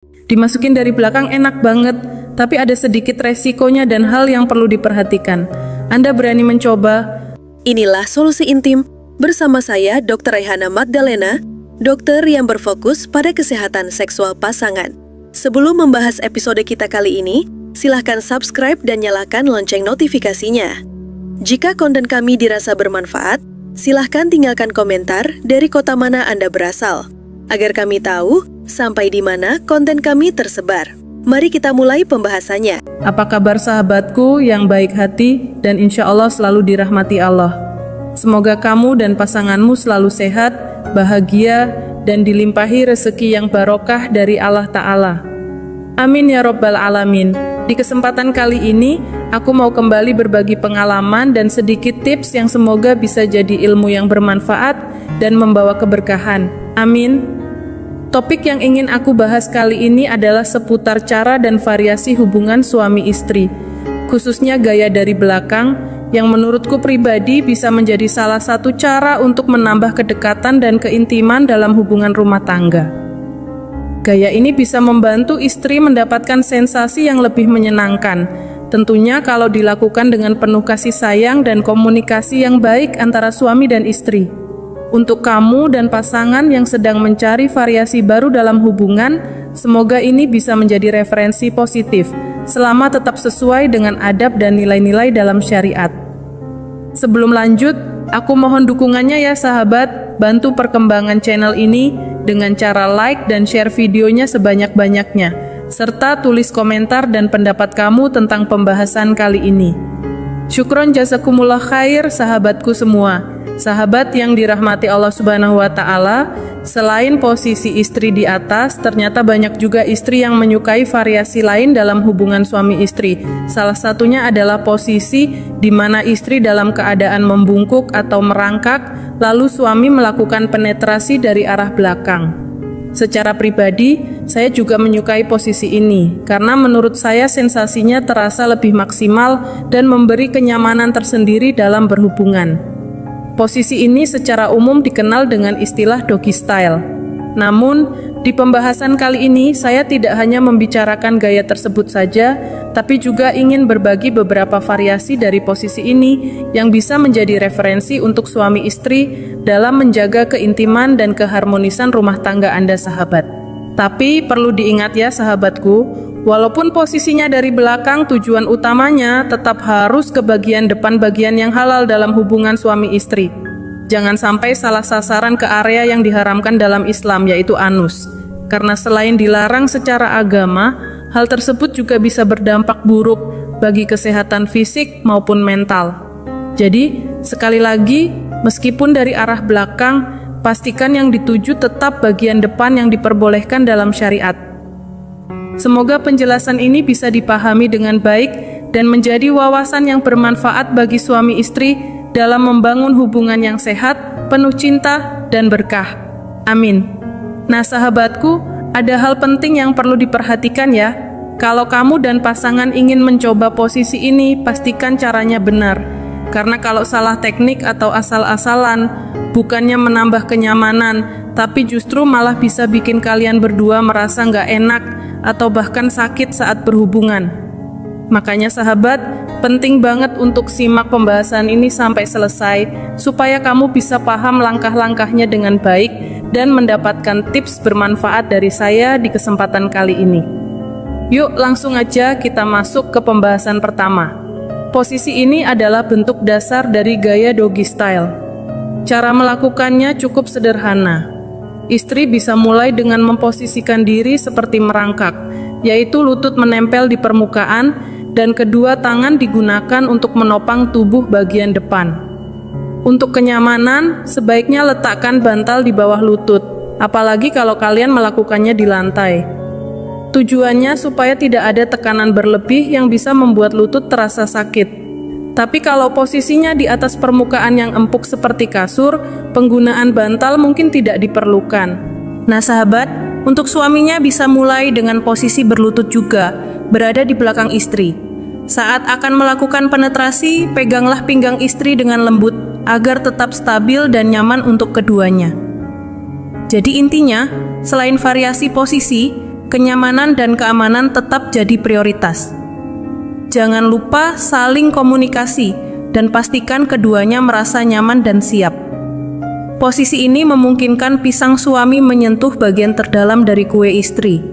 Dimasukin dari belakang enak banget, tapi ada sedikit resikonya dan hal yang perlu diperhatikan. Anda berani mencoba? Inilah Solusi Intim bersama saya Dr. Rehana Magdalena, dokter yang berfokus pada kesehatan seksual pasangan. Sebelum membahas episode kita kali ini, silahkan subscribe dan nyalakan lonceng notifikasinya. Jika konten kami dirasa bermanfaat, silahkan tinggalkan komentar dari kota mana Anda berasal, agar kami tahu sampai di mana konten kami tersebar. Mari kita mulai pembahasannya. Apa kabar sahabatku yang baik hati dan insya Allah selalu dirahmati Allah? Semoga kamu dan pasanganmu selalu sehat, bahagia, dan dilimpahi rezeki yang barokah dari Allah Ta'ala. Amin ya Rabbal Alamin. Di kesempatan kali ini, aku mau kembali berbagi pengalaman dan sedikit tips yang semoga bisa jadi ilmu yang bermanfaat dan membawa keberkahan. Amin. Topik yang ingin aku bahas kali ini adalah seputar cara dan variasi hubungan suami istri, khususnya gaya dari belakang, yang menurutku pribadi bisa menjadi salah satu cara untuk menambah kedekatan dan keintiman dalam hubungan rumah tangga. Gaya ini bisa membantu istri mendapatkan sensasi yang lebih menyenangkan, tentunya kalau dilakukan dengan penuh kasih sayang dan komunikasi yang baik antara suami dan istri. Untuk kamu dan pasangan yang sedang mencari variasi baru dalam hubungan, semoga ini bisa menjadi referensi positif, selama tetap sesuai dengan adab dan nilai-nilai dalam syariat. Sebelum lanjut, aku mohon dukungannya ya sahabat, bantu perkembangan channel ini dengan cara like dan share videonya sebanyak-banyaknya, serta tulis komentar dan pendapat kamu tentang pembahasan kali ini. Syukron jazakumullah khair sahabatku semua. Sahabat yang dirahmati Allah Subhanahu wa Ta'ala, selain posisi istri di atas, ternyata banyak juga istri yang menyukai variasi lain dalam hubungan suami istri. Salah satunya adalah posisi di mana istri dalam keadaan membungkuk atau merangkak, lalu suami melakukan penetrasi dari arah belakang. Secara pribadi, saya juga menyukai posisi ini, karena menurut saya sensasinya terasa lebih maksimal dan memberi kenyamanan tersendiri dalam berhubungan. Posisi ini secara umum dikenal dengan istilah doggy style. Namun, di pembahasan kali ini saya tidak hanya membicarakan gaya tersebut saja, tapi juga ingin berbagi beberapa variasi dari posisi ini yang bisa menjadi referensi untuk suami istri dalam menjaga keintiman dan keharmonisan rumah tangga Anda sahabat. Tapi perlu diingat ya sahabatku, walaupun posisinya dari belakang, tujuan utamanya tetap harus ke bagian depan bagian yang halal dalam hubungan suami istri. Jangan sampai salah sasaran ke area yang diharamkan dalam Islam, yaitu anus. Karena selain dilarang secara agama, hal tersebut juga bisa berdampak buruk bagi kesehatan fisik maupun mental. Jadi, sekali lagi, meskipun dari arah belakang, pastikan yang dituju tetap bagian depan yang diperbolehkan dalam syariat. Semoga penjelasan ini bisa dipahami dengan baik dan menjadi wawasan yang bermanfaat bagi suami istri dalam membangun hubungan yang sehat, penuh cinta, dan berkah. Amin. Nah sahabatku, ada hal penting yang perlu diperhatikan ya. Kalau kamu dan pasangan ingin mencoba posisi ini, pastikan caranya benar. Karena kalau salah teknik atau asal-asalan, bukannya menambah kenyamanan, tapi justru malah bisa bikin kalian berdua merasa nggak enak atau bahkan sakit saat berhubungan. Makanya sahabat, penting banget untuk simak pembahasan ini sampai selesai, supaya kamu bisa paham langkah-langkahnya dengan baik dan mendapatkan tips bermanfaat dari saya di kesempatan kali ini. Yuk langsung aja kita masuk ke pembahasan pertama. Posisi ini adalah bentuk dasar dari gaya doggy style. Cara melakukannya cukup sederhana. Istri bisa mulai dengan memposisikan diri seperti merangkak, yaitu lutut menempel di permukaan dan kedua tangan digunakan untuk menopang tubuh bagian depan. Untuk kenyamanan, sebaiknya letakkan bantal di bawah lutut, apalagi kalau kalian melakukannya di lantai. Tujuannya supaya tidak ada tekanan berlebih yang bisa membuat lutut terasa sakit. Tapi kalau posisinya di atas permukaan yang empuk seperti kasur, penggunaan bantal mungkin tidak diperlukan. Nah sahabat, untuk suaminya bisa mulai dengan posisi berlutut juga, berada di belakang istri. Saat akan melakukan penetrasi, peganglah pinggang istri dengan lembut agar tetap stabil dan nyaman untuk keduanya. Jadi intinya, selain variasi posisi, kenyamanan dan keamanan tetap jadi prioritas. Jangan lupa saling komunikasi dan pastikan keduanya merasa nyaman dan siap. Posisi ini memungkinkan pisang suami menyentuh bagian terdalam dari kue istri.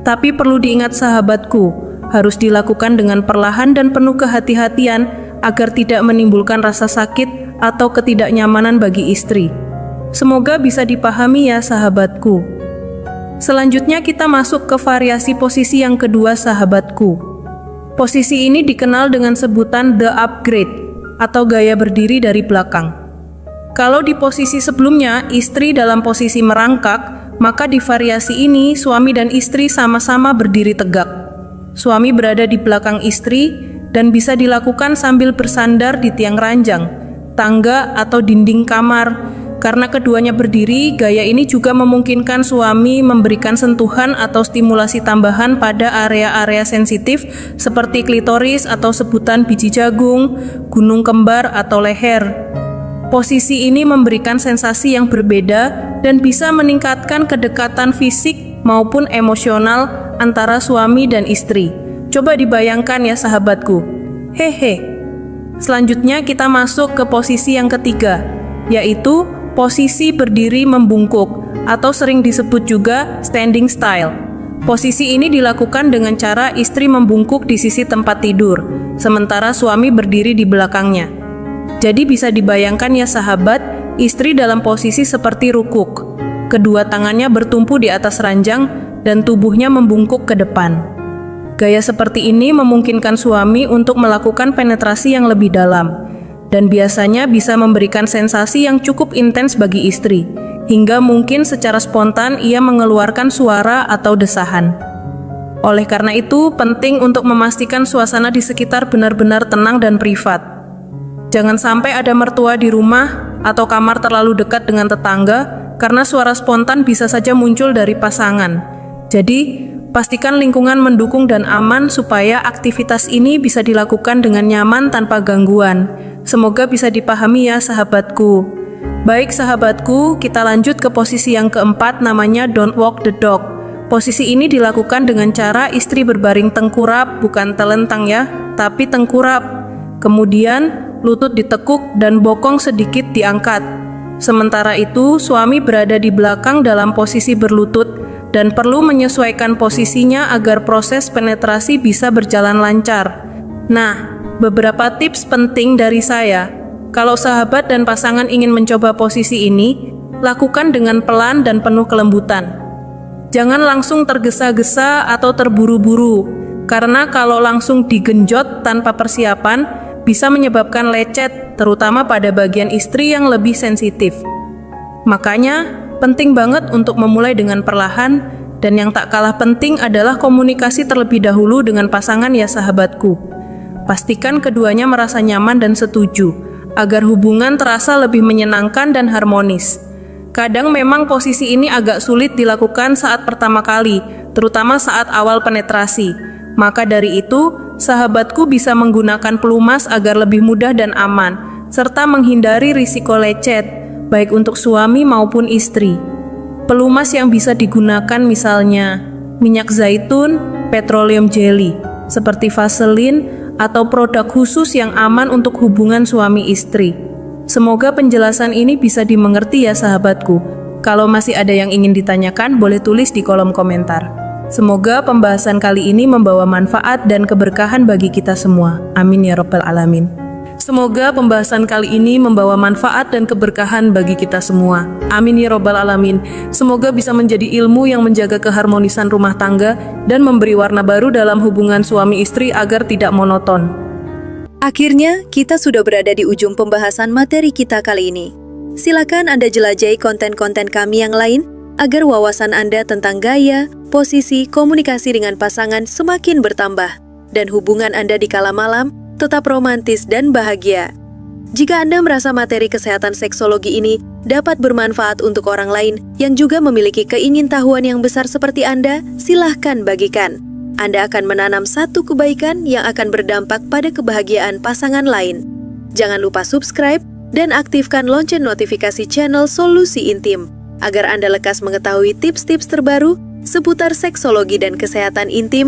Tapi perlu diingat sahabatku, harus dilakukan dengan perlahan dan penuh kehati-hatian agar tidak menimbulkan rasa sakit atau ketidaknyamanan bagi istri. Semoga bisa dipahami ya sahabatku. Selanjutnya kita masuk ke variasi posisi yang kedua sahabatku. Posisi ini dikenal dengan sebutan the upgrade atau gaya berdiri dari belakang. Kalau di posisi sebelumnya istri dalam posisi merangkak, maka di variasi ini suami dan istri sama-sama berdiri tegak. Suami berada di belakang istri dan bisa dilakukan sambil bersandar di tiang ranjang, tangga atau dinding kamar. Karena keduanya berdiri, gaya ini juga memungkinkan suami memberikan sentuhan atau stimulasi tambahan pada area-area sensitif seperti klitoris atau sebutan biji jagung, gunung kembar atau leher. Posisi ini memberikan sensasi yang berbeda dan bisa meningkatkan kedekatan fisik maupun emosional antara suami dan istri. Coba dibayangkan ya sahabatku. Hehe. Selanjutnya kita masuk ke posisi yang ketiga, yaitu posisi berdiri membungkuk atau sering disebut juga standing style. Posisi ini dilakukan dengan cara istri membungkuk di sisi tempat tidur, sementara suami berdiri di belakangnya. Jadi bisa dibayangkan ya sahabat, istri dalam posisi seperti rukuk. Kedua tangannya bertumpu di atas ranjang dan tubuhnya membungkuk ke depan. Gaya seperti ini memungkinkan suami untuk melakukan penetrasi yang lebih dalam dan biasanya bisa memberikan sensasi yang cukup intens bagi istri, hingga mungkin secara spontan ia mengeluarkan suara atau desahan. Oleh karena itu, penting untuk memastikan suasana di sekitar benar-benar tenang dan privat. Jangan sampai ada mertua di rumah atau kamar terlalu dekat dengan tetangga, karena suara spontan bisa saja muncul dari pasangan. Jadi, pastikan lingkungan mendukung dan aman supaya aktivitas ini bisa dilakukan dengan nyaman tanpa gangguan. Semoga bisa dipahami ya sahabatku. Baik sahabatku, kita lanjut ke posisi yang keempat, namanya don't walk the dog. Posisi ini dilakukan dengan cara istri berbaring tengkurap, bukan telentang ya, tapi tengkurap. Kemudian lutut ditekuk dan bokong sedikit diangkat. Sementara itu, suami berada di belakang dalam posisi berlutut dan perlu menyesuaikan posisinya agar proses penetrasi bisa berjalan lancar. Nah, beberapa tips penting dari saya. Kalau sahabat dan pasangan ingin mencoba posisi ini, lakukan dengan pelan dan penuh kelembutan. Jangan langsung tergesa-gesa atau terburu-buru, karena kalau langsung digenjot tanpa persiapan, bisa menyebabkan lecet, terutama pada bagian istri yang lebih sensitif. Makanya, penting banget untuk memulai dengan perlahan, dan yang tak kalah penting adalah komunikasi terlebih dahulu dengan pasangan ya sahabatku. Pastikan keduanya merasa nyaman dan setuju, agar hubungan terasa lebih menyenangkan dan harmonis. Kadang memang posisi ini agak sulit dilakukan saat pertama kali, terutama saat awal penetrasi. Maka dari itu, sahabatku bisa menggunakan pelumas agar lebih mudah dan aman, serta menghindari risiko lecet, baik untuk suami maupun istri. Pelumas yang bisa digunakan misalnya minyak zaitun, petroleum jelly, seperti Vaseline, atau produk khusus yang aman untuk hubungan suami istri. Semoga penjelasan ini bisa dimengerti ya sahabatku. Kalau masih ada yang ingin ditanyakan, boleh tulis di kolom komentar. Semoga pembahasan kali ini membawa manfaat dan keberkahan bagi kita semua. Amin ya Rabbal Alamin. Semoga pembahasan kali ini membawa manfaat dan keberkahan bagi kita semua. Amin ya Rabbal Alamin. Semoga bisa menjadi ilmu yang menjaga keharmonisan rumah tangga dan memberi warna baru dalam hubungan suami istri agar tidak monoton. Akhirnya, kita sudah berada di ujung pembahasan materi kita kali ini. Silakan Anda jelajahi konten-konten kami yang lain agar wawasan Anda tentang gaya, posisi, komunikasi dengan pasangan semakin bertambah dan hubungan Anda di kala malam tetap romantis dan bahagia. Jika Anda merasa materi kesehatan seksologi ini dapat bermanfaat untuk orang lain yang juga memiliki keingintahuan yang besar seperti Anda, silahkan bagikan. Anda akan menanam satu kebaikan yang akan berdampak pada kebahagiaan pasangan lain. Jangan lupa subscribe dan aktifkan lonceng notifikasi channel Solusi Intim agar Anda lekas mengetahui tips-tips terbaru seputar seksologi dan kesehatan intim